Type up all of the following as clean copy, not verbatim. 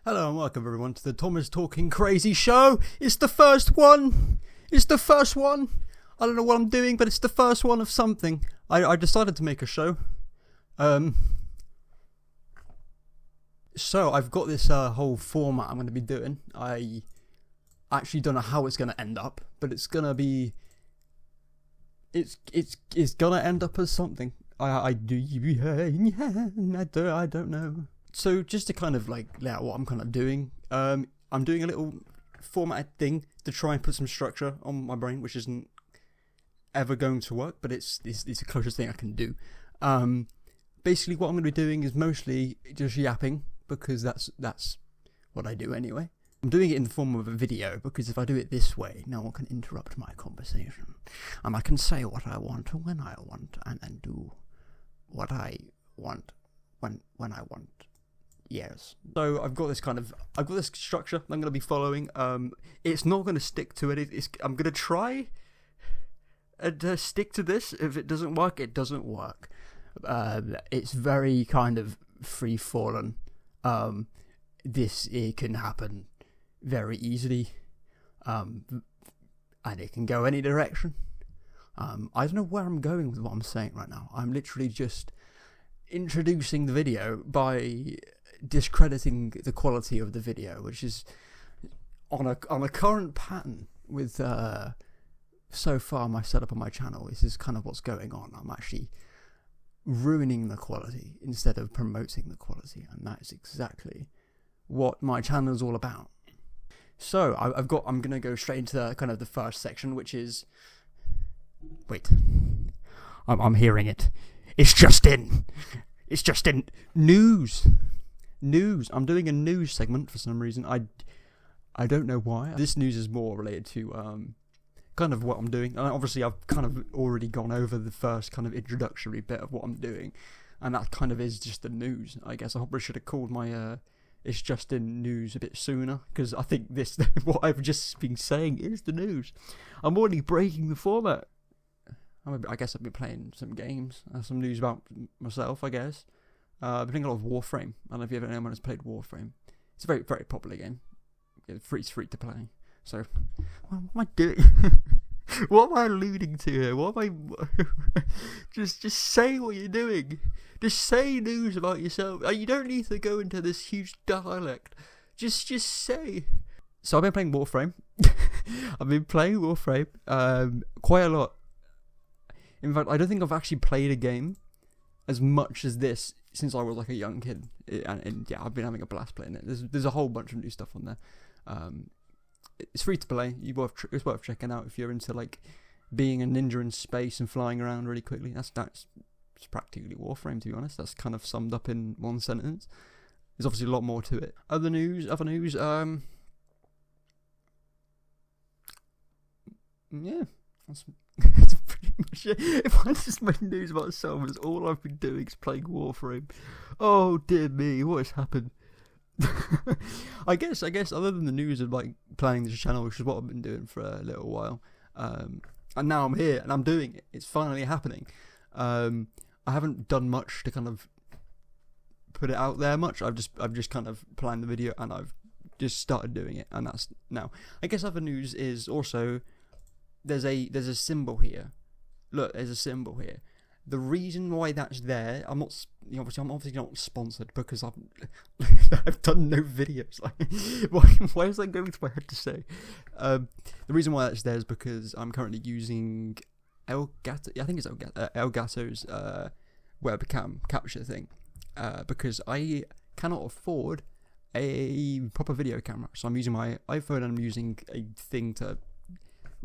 Hello and welcome everyone to the Thomas Talking Crazy Show. It's the first one. It's the first one. I don't know what I'm doing, but it's the first one of something. I decided to make a show. So I've got this whole format I'm going to be doing. I actually don't know how it's going to end up, but it's going to be... It's going to end up as something. I don't know. So just to kind of like lay out what I'm kind of doing, I'm doing a little formatted thing to try and put some structure on my brain, which isn't ever going to work, but it's the closest thing I can do. Basically what I'm going to be doing is mostly just yapping, because that's what I do anyway. I'm doing it in the form of a video, because if I do it this way, no one can interrupt my conversation. And I can say what I want when I want, and do what I want when I want. Yes. So I've got this structure I'm going to be following. It's not going to stick to it. I'm going to try and stick to this. If it doesn't work, it doesn't work. It's very kind of free-fallen. It can happen very easily. And it can go any direction. I don't know where I'm going with what I'm saying right now. I'm literally just introducing the video by discrediting the quality of the video, which is on a current pattern with so far my setup on my channel. This is kind of what's going on. I'm actually ruining the quality instead of promoting the quality, and that is exactly what my channel is all about. So I'm gonna go straight into the first section, which is I'm hearing it. It's just in news. I'm doing a news segment for some reason. I don't know why. This news is more related to kind of what I'm doing. And obviously I've kind of already gone over the first kind of introductory bit of what I'm doing, and that kind of is just the news. I guess I probably should have called my it's just in news a bit sooner, because I think this what I've just been saying is the news. I'm already breaking the format. I guess I've been playing some games, some news about myself, I guess. I've been playing a lot of Warframe. I don't know if anyone has played Warframe. It's a very, very popular game. It's free to play. So, what am I doing? What am I alluding to here? What am I... just say what you're doing. Just say news about yourself. You don't need to go into this huge dialect. Just say. So I've been playing Warframe. I've been playing Warframe quite a lot. In fact, I don't think I've actually played a game as much as this since I was like a young kid, and yeah, I've been having a blast playing it. There's a whole bunch of new stuff on there. It's free to play. It's worth checking out if you're into like being a ninja in space and flying around really quickly. That's practically Warframe, to be honest. That's kind of summed up in one sentence. There's obviously a lot more to it. Other news. Yeah, that's pretty much it. If I just made news about myself, as all I've been doing is playing Warframe. Oh dear me, what has happened? I guess other than the news of like playing this channel, which is what I've been doing for a little while, and now I'm here and I'm doing it. It's finally happening. I haven't done much to kind of put it out there much. I've just kind of planned the video and I've just started doing it, and that's now. I guess other news is also there's a symbol here. Look, there's a symbol here. The reason why that's there, I'm obviously not sponsored, because I've done no videos. Like, why is that going to my head to say? The reason why that's there is because I'm currently using Elgato's webcam capture thing, because I cannot afford a proper video camera, so I'm using my iPhone and I'm using a thing to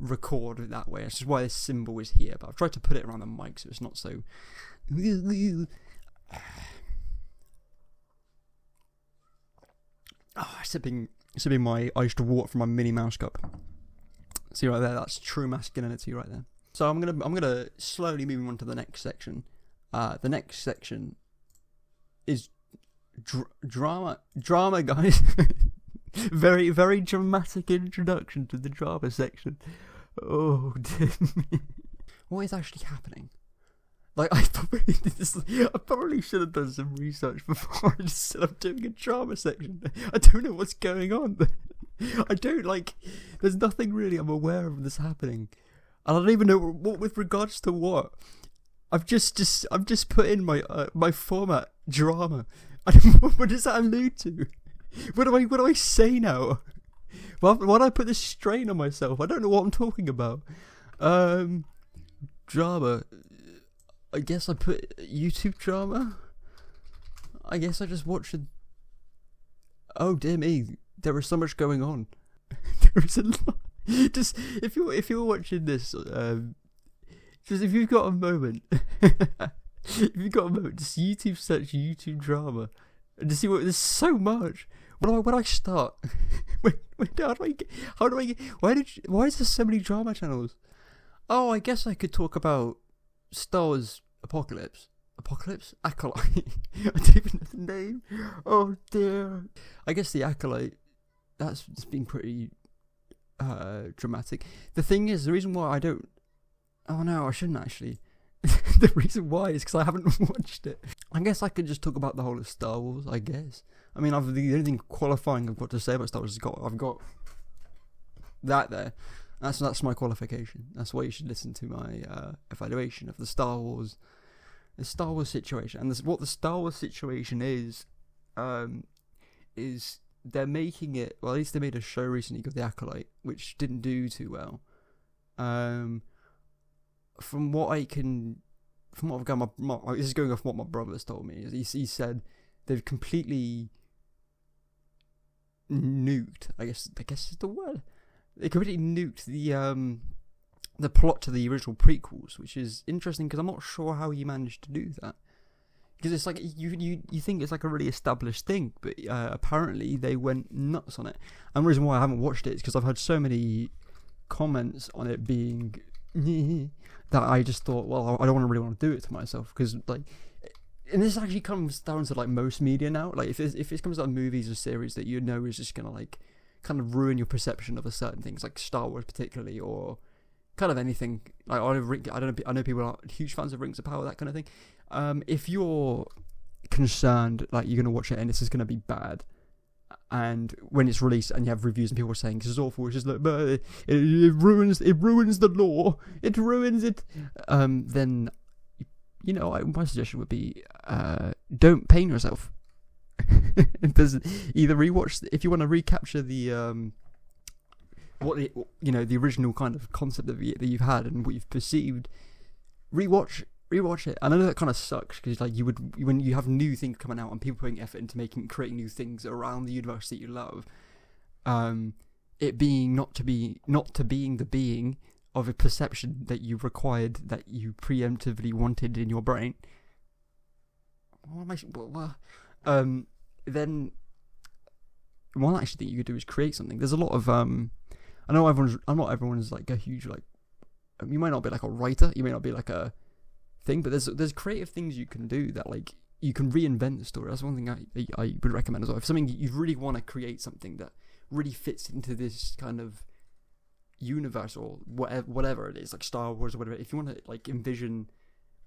record it that way. That's just why this symbol is here, but I've tried to put it around the mic so it's not so sipping my iced water from my mini mouse cup. See right there, that's true masculinity right there. So I'm gonna slowly move on to the next section. The next section is drama, guys. Very, very dramatic introduction to the drama section. Oh dear me. What is actually happening? Like, I probably should have done some research before I just said I'm doing a drama section. I don't know what's going on. I don't, like, there's nothing really I'm aware of this happening. And I don't even know what with regards to what. I've just put in my format, drama. What does that allude to? What do I say now? Why do I put this strain on myself? I don't know what I'm talking about. Drama. I guess I put YouTube drama. I guess I just watched it. Oh dear me, there is so much going on. There is a lot. Just if you're watching this, just if you've got a moment, just YouTube search YouTube drama, and to see what there's so much. Where do I start? How do I get? Why is there so many drama channels? Oh, I guess I could talk about Star Wars Apocalypse? Acolyte? I don't even know the name. Oh dear. I guess the Acolyte, that's been pretty dramatic. The thing is, the reason why I don't... Oh no, I shouldn't actually. The reason why is because I haven't watched it. I guess I could just talk about the whole of Star Wars, I guess. I mean, the only thing qualifying I've got to say about Star Wars is I've got that there. That's my qualification. That's why you should listen to my evaluation of the Star Wars situation. And what the Star Wars situation is they're making it. Well, at least they made a show recently called The Acolyte, which didn't do too well. From what I've got, this is going off what my brother's told me. He said they've completely nuked. I guess is the word. They completely nuked the plot to the original prequels, which is interesting because I'm not sure how he managed to do that. Because it's like you think it's like a really established thing, but apparently they went nuts on it. And the reason why I haven't watched it is because I've had so many comments on it being that I just thought, well, I don't really want to do it to myself because like. And this actually comes down to like most media now. Like if it comes down to movies or series that you know is just gonna like kind of ruin your perception of a certain things, like Star Wars particularly, or kind of anything. Like I know people are huge fans of Rings of Power, that kind of thing. If you're concerned like you're gonna watch it and this is gonna be bad, and when it's released and you have reviews and people are saying this is awful, it's just like but it ruins the lore, it ruins it, then you know my suggestion would be don't pain yourself. Either rewatch if you want to recapture the the original kind of concept that you've had and what you've perceived. Rewatch it. I know that kind of sucks because like when you have new things coming out and people putting effort into creating new things around the universe that you love, it being not to being the being of a perception that you required, that you preemptively wanted in your brain. Then one actually thing you could do is create something. There's a lot of I know not everyone's like a huge like. You might not be like a writer. You may not be like a thing, but there's creative things you can do that like you can reinvent the story. That's one thing I would recommend as well. If something you really want to create something that really fits into this kind of universe or whatever it is, like Star Wars or whatever, if you want to like envision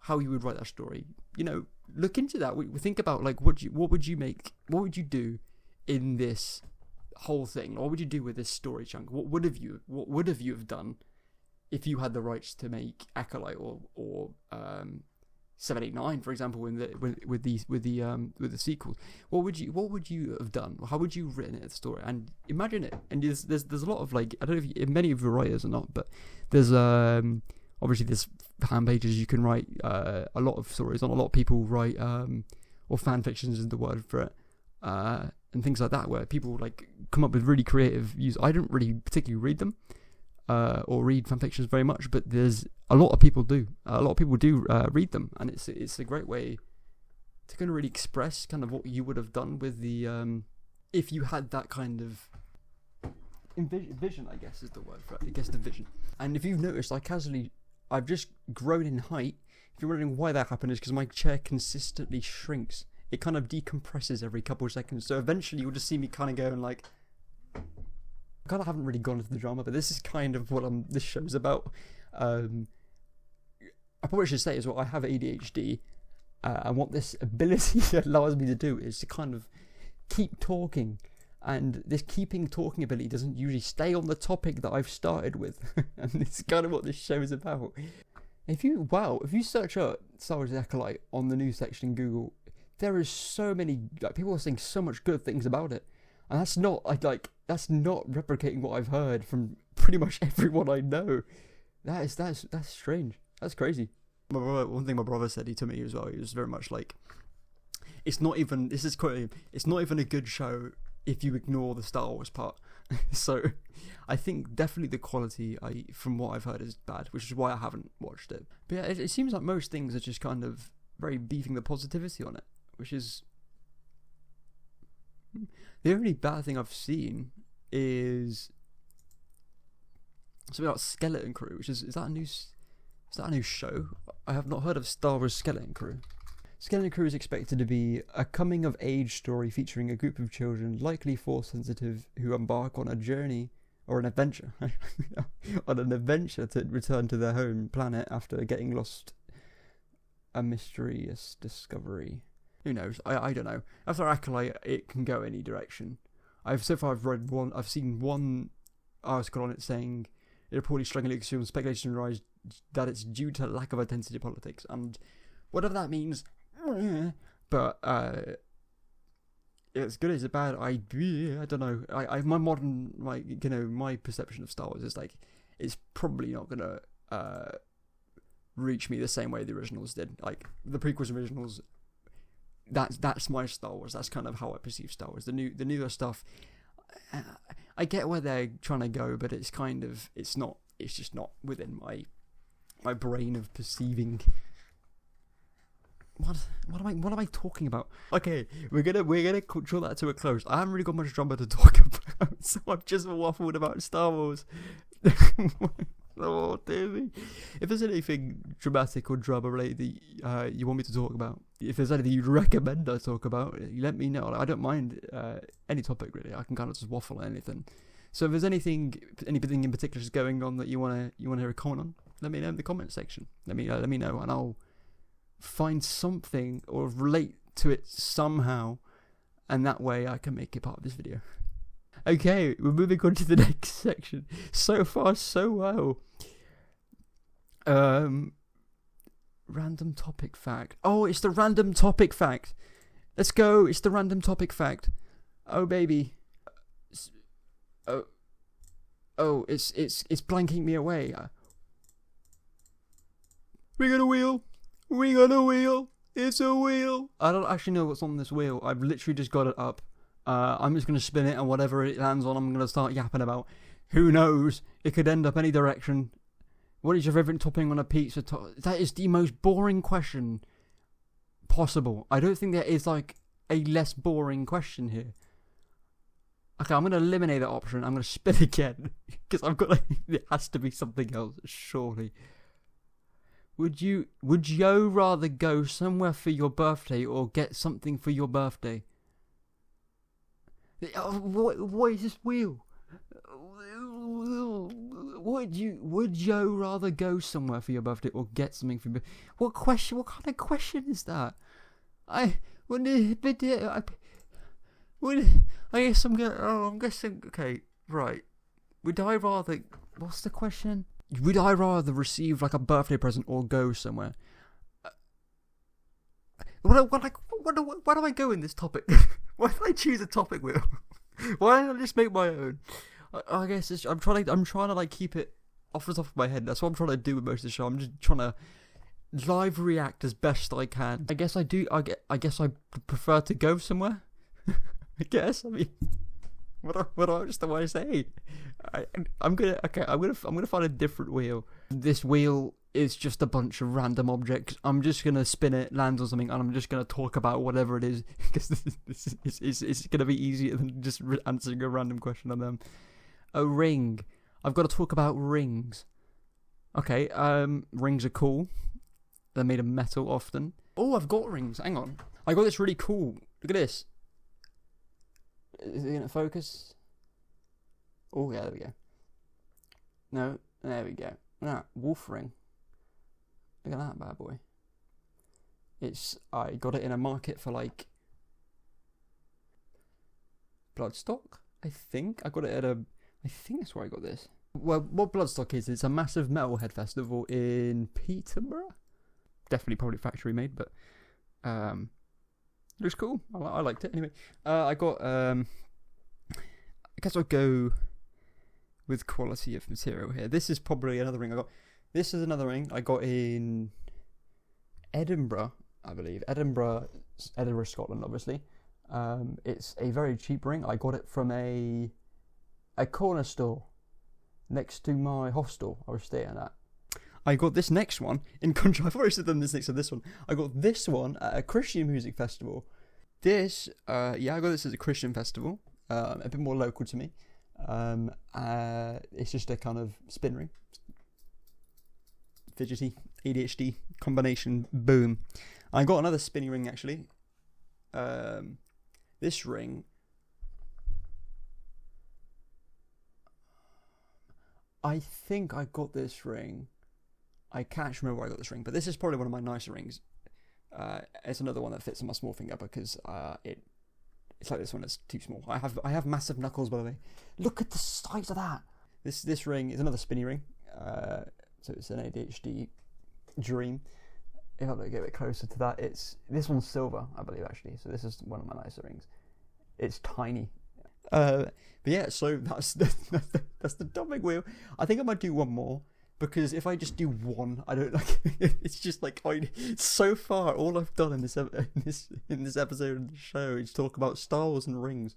how you would write that story, look into that. We think about like what would you do in this whole thing? What would you do with this story chunk? What would have you have done if you had the rights to make Acolyte or 789, for example, with the sequels? What would you have done? How would you have written it, the story? And imagine it. And there's a lot of like, I don't know if many of you writers or not, but there's obviously there's fan pages you can write a lot of stories on. A lot of people write or fan fictions is the word for it, and things like that, where people like come up with really creative views. I don't really particularly read them or read fan fictions very much, but there's a lot of people do. A lot of people do read them, and it's a great way to kind of really express kind of what you would have done with the if you had that kind of vision, I guess is the word for it. I guess the vision. And if you've noticed, I've just grown in height. If you're wondering why that happened, is because my chair consistently shrinks. It kind of decompresses every couple of seconds. So eventually you'll just see me kind of going like... I kind of haven't really gone into the drama, but this is kind of what this show's about. I probably should say as well, I have ADHD, and what this ability allows me to do is to kind of keep talking, and this keeping talking ability doesn't usually stay on the topic that I've started with, and it's kind of what this show is about. If you search up Star Wars Acolyte on the news section in Google, there is so many, like, people are saying so much good things about it, and that's not replicating what I've heard from pretty much everyone I know. That's strange. That's crazy. One thing my brother said to me as well, he was very much like, it's not even a good show if you ignore the Star Wars part. So I think definitely the quality, from what I've heard, is bad, which is why I haven't watched it. But yeah, it seems like most things are just kind of very beefing the positivity on it, which is... The only bad thing I've seen is something about Skeleton Crew, which is that a new show? I have not heard of Star Wars Skeleton Crew. Skeleton Crew is expected to be a coming-of-age story featuring a group of children, likely Force-sensitive, who embark on a journey or an adventure, to return to their home planet after getting lost. A mysterious discovery. Who knows? I don't know. After Acolyte, it can go any direction. I've seen one article on it saying it reportedly strongly consumes speculation rise that it's due to lack of identity politics, and whatever that means. But it's good, is it bad? I don't know. My perception of Star Wars is like, it's probably not gonna reach me the same way the originals did. Like the prequels and originals, that's my Star Wars. That's kind of how I perceive Star Wars. The newer stuff, I get where they're trying to go, but it's just not within my brain of perceiving. What am I talking about? Okay, we're gonna draw that to a close. I haven't really got much drama to talk about, so I've just waffled about Star Wars. Oh, dear me. If there's anything dramatic or drama related that you want me to talk about, if there's anything you'd recommend I talk about, let me know. I don't mind any topic really. I can kind of just waffle on anything. So if there's anything in particular is going on that you wanna hear a comment on, let me know in the comment section. Let me know, and I'll find something or relate to it somehow, and that way I can make it part of this video. Okay, we're moving on to the next section. So far, so well. Random topic fact. Oh, it's the random topic fact. Let's go. It's the random topic fact. Oh baby. Oh, it's blanking me away. We got a wheel. We got a wheel. It's a wheel. I don't actually know what's on this wheel. I've literally just got it up. I'm just going to spin it, and whatever it lands on, I'm going to start yapping about. Who knows? It could end up any direction. What is your favourite topping on a pizza? That is the most boring question possible. I don't think there is, like, a less boring question here. Okay, I'm going to eliminate that option. I'm going to spin again. Because I've got, like, there has to be something else, surely. Would you rather go somewhere for your birthday or get something for your birthday? What is this wheel? Would you rather go somewhere for your birthday or get something for your birthday? What kind of question is that? I'm guessing. Okay, right. Would I rather? What's the question? Would I rather receive like a birthday present or go somewhere? Why do I go in this topic? Why did I choose a topic wheel? Why don't I just make my own? I guess I'm trying to like keep it off the top of my head. That's what I'm trying to do with most of the show. I'm just trying to live react as best I can. I guess I do. I guess I prefer to go somewhere. I guess. I mean, what else do I say? I'm gonna find a different wheel. This wheel is just a bunch of random objects. I'm just gonna spin it, land on something, and I'm just gonna talk about whatever it is, because it's gonna be easier than just answering a random question on them. A ring. I've got to talk about rings. Okay, rings are cool. They're made of metal often. Oh, I've got rings. Hang on. I got this really cool. Look at this. Is it gonna focus? Oh yeah, there we go. No, there we go. Nah, wolf ring. Look at that bad boy. I got it in a market for like Bloodstock, I think. I got it at I think that's where I got this. Well, what Bloodstock is, it's a massive metalhead festival in Peterborough. Definitely probably factory made, but looks cool. I liked it. Anyway, I got, I guess I'll go with quality of material here. This is probably another ring I got. This is another ring I got in Edinburgh, I believe. Edinburgh, Scotland, obviously. It's a very cheap ring. I got it from a corner store next to my hostel I was staying at. I got this next one in country. I've already said them this next to this one. I got this one at a Christian music festival. This, I got this as a Christian festival, a bit more local to me. It's just a kind of spin ring. Fidgety, ADHD combination, boom. I got another spinny ring actually. This ring, I think I got this ring. I can't remember where I got this ring, but this is probably one of my nicer rings. It's another one that fits in my small finger because it's like this one that's too small. I have massive knuckles, by the way. Look at the size of that. This ring is another spinny ring. So it's an ADHD dream. If I get a bit closer to that, this one's silver, I believe actually. So this is one of my nicer rings. It's tiny. But yeah, so that's the topic wheel. I think I might do one more. Because if I just do one, I don't like. It's just like so far all I've done in this episode of the show is talk about Star Wars and rings.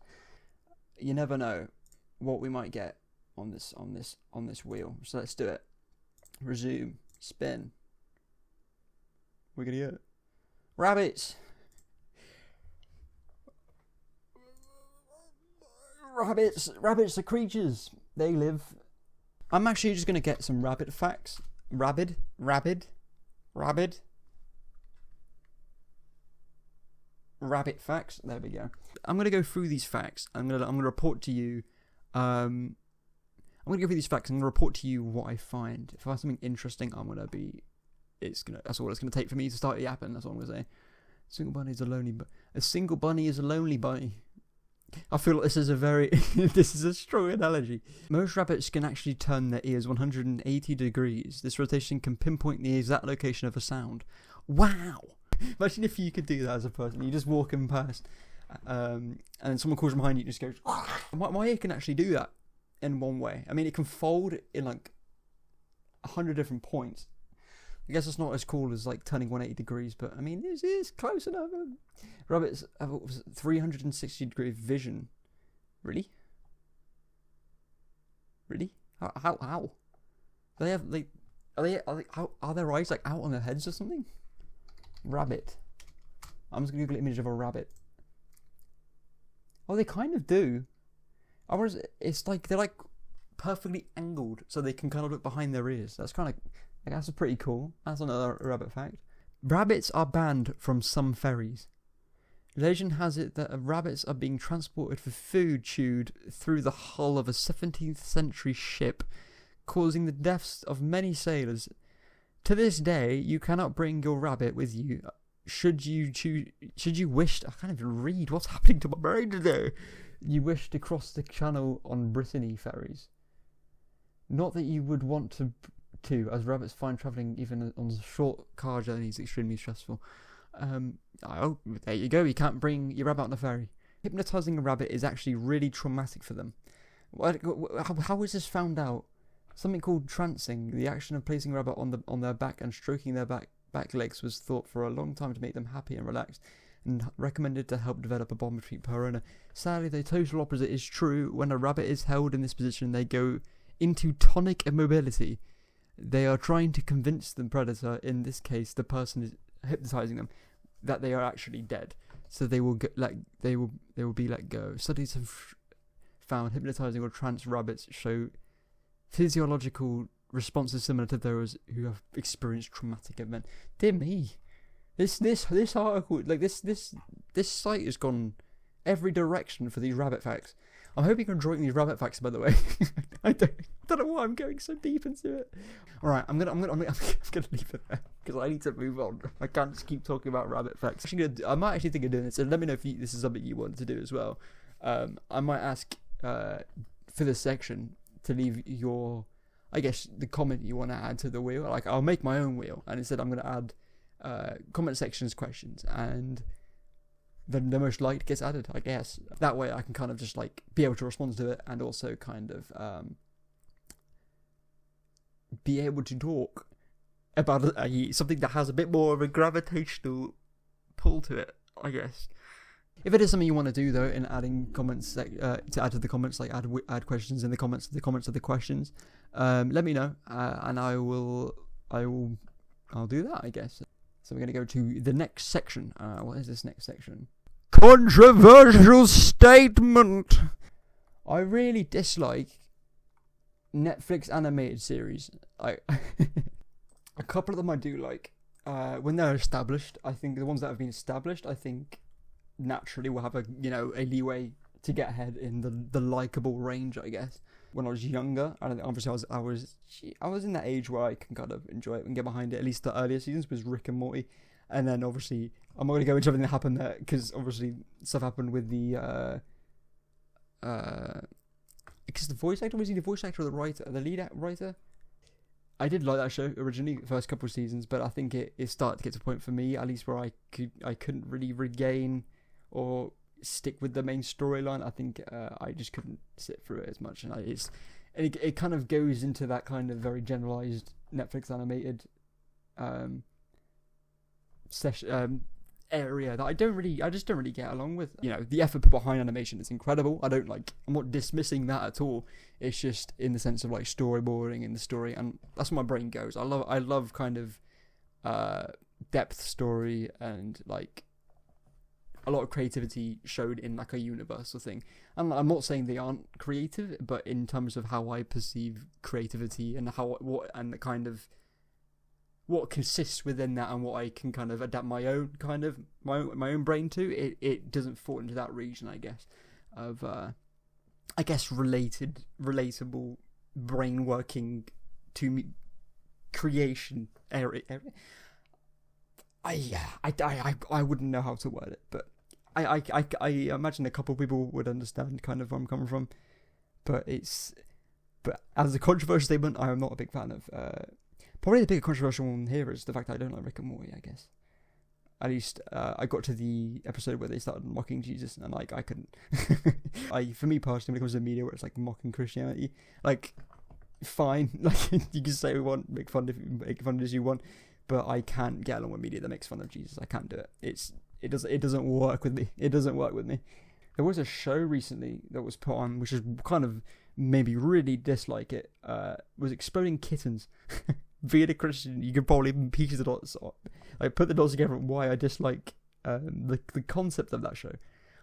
You never know what we might get on this wheel. So let's do it. Resume. Spin. We're gonna get rabbits. Rabbits are creatures. They live. I'm actually just going to get some rabbit facts. Rabbit facts. There we go. I'm going to go through these facts. I'm going to report to you. I'm going to go through these facts. I'm going to report to you what I find. If I find something interesting, I'm going to be. That's all it's going to take for me to start yapping. That's all I'm going to say. A single bunny is a lonely bunny. I feel like this is this is a strong analogy. Most rabbits can actually turn their ears 180 degrees. This rotation can pinpoint the exact location of a sound. Wow! Imagine if you could do that as a person. You're just walking past, and then someone calls from behind you and just goes, my ear can actually do that in one way. I mean, it can fold in like 100 different points. I guess it's not as cool as like turning 180 degrees, but I mean, it's close enough. Rabbits have 360 degree vision. Really? How? Are their eyes like out on their heads or something? Rabbit. I'm just gonna Google an image of a rabbit. Oh, they kind of do. It's like they're like perfectly angled, so they can kind of look behind their ears. That's kind of. That's pretty cool. That's another rabbit fact. Rabbits are banned from some ferries. Legend has it that rabbits are being transported for food chewed through the hull of a 17th century ship, causing the deaths of many sailors. To this day, you cannot bring your rabbit with you. Should you wish to, I can't even read. What's happening to my brain today? You wish to cross the channel on Brittany ferries. Not that you would want to, as rabbits find travelling even on short car journeys extremely stressful. There you go, you can't bring your rabbit on the ferry. Hypnotising a rabbit is actually really traumatic for them. How is this found out? Something called trancing, the action of placing a rabbit on their back and stroking their back legs, was thought for a long time to make them happy and relaxed, and recommended to help develop a bond between per owner. Sadly, the total opposite is true. When a rabbit is held in this position, they go into tonic immobility. They are trying to convince the predator, in this case the person is hypnotising them, that they are actually dead. So they will be let go. Studies have found hypnotising or trance rabbits show physiological responses similar to those who have experienced traumatic event. Dear me, this article, like this site has gone every direction for these rabbit facts. I'm hoping you're enjoying these rabbit facts, by the way. I don't know why I'm going so deep into it. All right, I'm gonna leave it there because I need to move on. I can't just keep talking about rabbit facts. I might actually think of doing this, and let me know if this is something you want to do as well. I might ask for this section to leave the comment you want to add to the wheel. Like, I'll make my own wheel, and instead I'm gonna add comment sections questions, and then the most liked gets added, I guess. That way I can kind of just like be able to respond to it, and also kind of be able to talk about something that has a bit more of a gravitational pull to it, I guess. If it is something you want to do though, in adding comments to add to the comments, like add questions in the comments of the questions, let me know, and I'll do that, I guess. So we're going to go to the next section. What is this next section? Controversial statement. I really dislike Netflix animated series. A couple of them I do like. When they're established, I think the ones that have been established, I think naturally will have a leeway to get ahead in the likable range, I guess. When I was younger, obviously I was in that age where I can kind of enjoy it and get behind it. At least the earlier seasons was Rick and Morty, and then obviously I'm not going to go into everything that happened there because obviously stuff happened with the because the voice actor, was he the voice actor or the lead writer? I did like that show originally, the first couple of seasons, but I think it started to get to a point for me, at least, where I couldn't really regain or stick with the main storyline. I think I just couldn't sit through it as much, and it kind of goes into that kind of very generalized Netflix animated area that I just don't really get along with. The effort put behind animation is incredible. I'm not dismissing that at all. It's just in the sense of like storyboarding in the story, and that's where my brain goes. I love kind of depth story and like a lot of creativity showed in like a universal thing. And I'm not saying they aren't creative, but in terms of how I perceive creativity and what consists within that, and what I can kind of adapt my own brain to, it doesn't fall into that region, I guess, of relatable brain working to me creation area. I wouldn't know how to word it, but I imagine a couple of people would understand kind of where I'm coming from. But as a controversial statement, I am not a big fan of. Probably the bigger controversial one here is the fact that I don't like Rick and Morty, I guess. At least I got to the episode where they started mocking Jesus, and like I couldn't. For me personally, when it comes to media where it's like mocking Christianity, like fine, like you can say we want make fun as you want, but I can't get along with media that makes fun of Jesus. I can't do it. It doesn't work with me. It doesn't work with me. There was a show recently that was put on, which is kind of made me really dislike it. Was Exploding Kittens. Being a Christian, you could probably piece the dots, put the dots together on why I dislike the concept of that show. And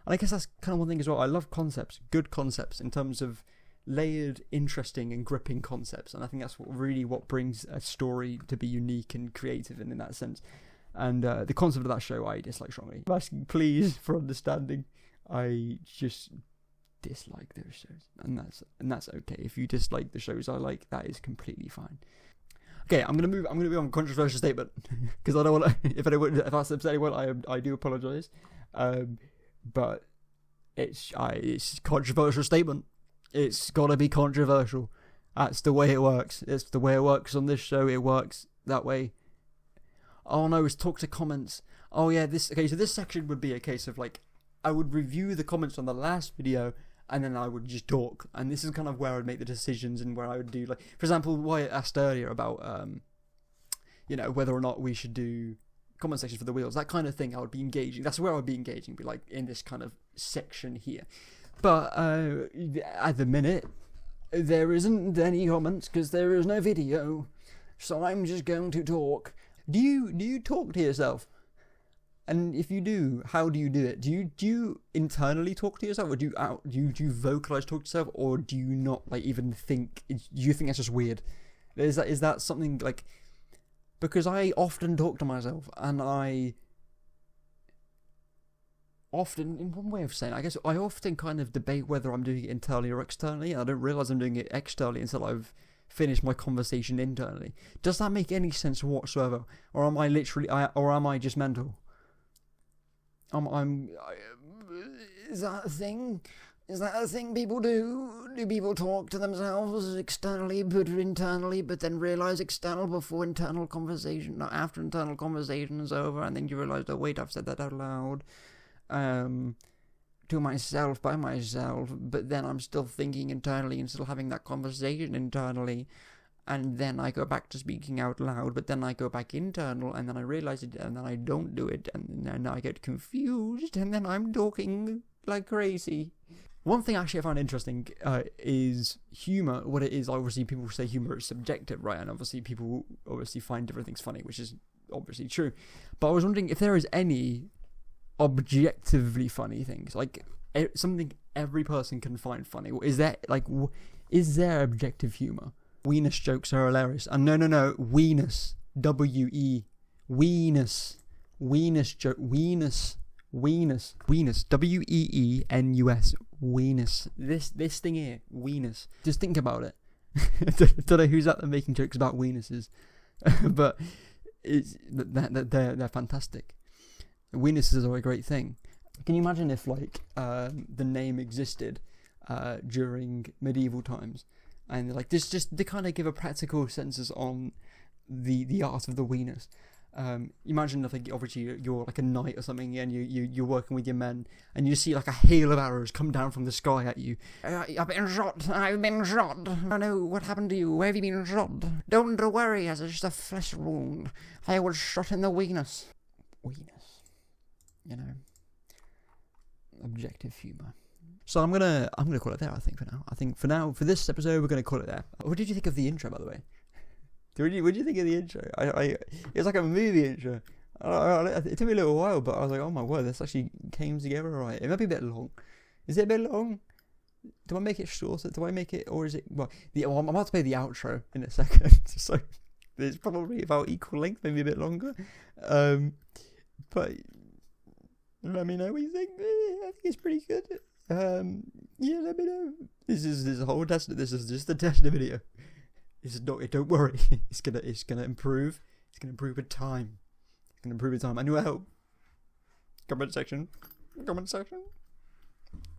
I guess that's kind of one thing as well. I love concepts, good concepts, in terms of layered, interesting, and gripping concepts. And I think that's what brings a story to be unique and creative, and in that sense. And the concept of that show I dislike strongly. I'm asking please for understanding. I just dislike those shows, and that's okay. If you dislike the shows I like, that is completely fine. Okay, I'm gonna move on to controversial statement because I don't want to. If that's upsetting anyone, I do apologise. But it's controversial statement. It's gotta be controversial. That's the way it works. It's the way it works on this show. It works that way. Oh no, it's talk to comments. Oh yeah, so this section would be a case of like I would review the comments on the last video, and then I would just talk. And this is kind of where I would make the decisions, and where I would do, like, for example, Wyatt asked earlier about, whether or not we should do comment sections for the wheels, that kind of thing. I would be engaging. That's where I would be engaging, be like in this kind of section here. But at the minute, there isn't any comments because there is no video. So I'm just going to talk. Do you talk to yourself? And if you do, how do you do it? Do you internally talk to yourself, or do you vocalize talk to yourself, or do you not even think? Do you think that's just weird? Is that something like? Because I often talk to myself, and I often, in one way of saying, I guess I often kind of debate whether I'm doing it internally or externally. I don't realise I'm doing it externally until I've finished my conversation internally. Does that make any sense whatsoever? Or am I literally, or am I just mental? Is that a thing? Is that a thing people do? Do people talk to themselves externally but internally, but then realise external before internal conversation, not after internal conversation is over, and then you realise, oh wait, I've said that out loud to myself, by myself, but then I'm still thinking internally and still having that conversation internally, and then I go back to speaking out loud, but then I go back internal, and then I realise it, and then I don't do it, and then I get confused, and then I'm talking like crazy. One thing actually I found interesting is humour. What it is, obviously people say humour is subjective, right? And obviously people obviously find different things funny, which is obviously true. But I was wondering if there is any objectively funny things, like something every person can find funny. Is is there objective humour? Weenus jokes are hilarious. And no, weenus, W-E, weenus joke, weenus, W-E-E-N-U-S, weenus. This thing here, weenus. Just think about it. Don't know who's out there making jokes about weenuses, but they're fantastic. Weenuses are a great thing. Can you imagine if the name existed during medieval times, and they kind of give a practical census on the art of the weenus. Imagine if obviously you're like a knight or something, and you're working with your men, and you see like a hail of arrows come down from the sky at you. I've been shot. I don't know what happened to you. Where have you been shot? Don't worry, it's just a flesh wound. I was shot in the weenus. You know, objective humour. So I'm gonna call it there. I think for now for this episode we're gonna call it there. What did you think of the intro, by the way? What did you think of the intro? It was like a movie intro. It took me a little while, but I was like, oh my word, this actually came together right. It might be a bit long. Is it a bit long? Do I make it shorter? Do I make it, or is it? Well, I'm about to play the outro in a second, so it's probably about equal length, maybe a bit longer. But let me know what you think. I think it's pretty good. Yeah, let me know. This is a whole test. This is just a test video. This is not. Don't worry. It's gonna improve. It's gonna improve with time. It's gonna improve with time. I need help. Comment section.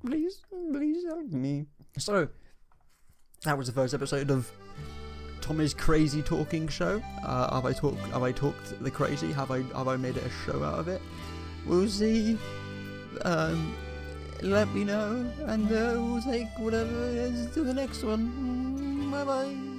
Please help me. So that was the first episode of Tommy's crazy talking show. Have I talked the crazy? Have I made it a show out of it? We'll see. Let me know, and we'll take whatever it is to the next one. Bye bye.